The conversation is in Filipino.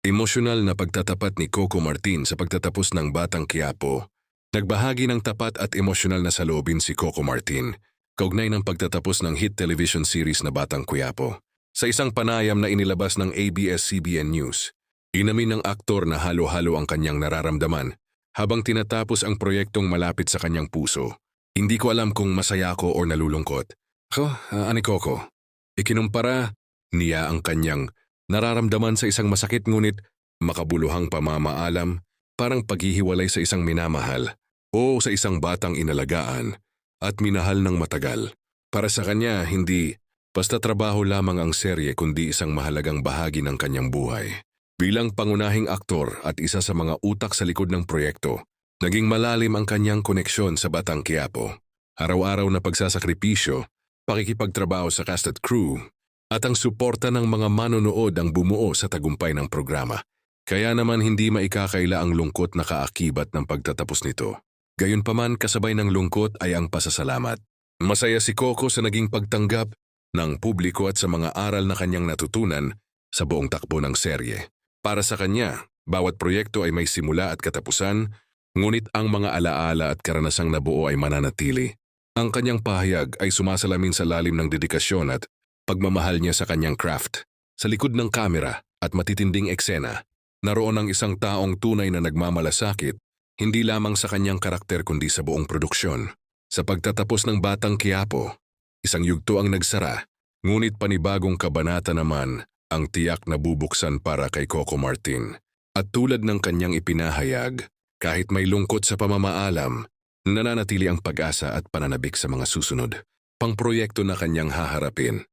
Emosyonal na pagtatapat ni Coco Martin sa pagtatapos ng Batang Quiapo. Nagbahagi ng tapat at emosyonal na saloobin si Coco Martin, kaugnay ng pagtatapos ng hit television series na Batang Quiapo. Sa isang panayam na inilabas ng ABS-CBN News, inamin ng aktor na halo-halo ang kanyang nararamdaman habang tinatapos ang proyektong malapit sa kanyang puso. Hindi ko alam kung masaya ako o nalulungkot. Ani Coco, ikinumpara niya ang kanyang nararamdaman sa isang masakit ngunit makabuluhang pamamaalam, parang paghihiwalay sa isang minamahal o sa isang batang inalagaan at minahal ng matagal. Para sa kanya, hindi basta trabaho lamang ang serye kundi isang mahalagang bahagi ng kanyang buhay. Bilang pangunahing aktor at isa sa mga utak sa likod ng proyekto, naging malalim ang kanyang koneksyon sa Batang Quiapo. Araw-araw na pagsasakripisyo, pakikipagtrabaho sa cast at crew, at ang suporta ng mga manonood ang bumuo sa tagumpay ng programa. Kaya naman hindi maikakaila ang lungkot na kaakibat ng pagtatapos nito. Gayunpaman kasabay ng lungkot ay ang pasasalamat. Masaya si Coco sa naging pagtanggap ng publiko at sa mga aral na kanyang natutunan sa buong takbo ng serye. Para sa kanya, bawat proyekto ay may simula at katapusan, ngunit ang mga alaala at karanasang nabuo ay mananatili. Ang kanyang pahayag ay sumasalamin sa lalim ng dedikasyon at pagmamahal niya sa kanyang craft. Sa likod ng kamera at matitinding eksena, naroon ang isang taong tunay na nagmamalasakit, hindi lamang sa kanyang karakter kundi sa buong produksyon. Sa pagtatapos ng Batang Quiapo, isang yugto ang nagsara, ngunit panibagong kabanata naman ang tiyak na bubuksan para kay Coco Martin. At tulad ng kanyang ipinahayag, kahit may lungkot sa pamamaalam, nananatili ang pag-asa at pananabik sa mga susunod pang proyekto na kanyang haharapin.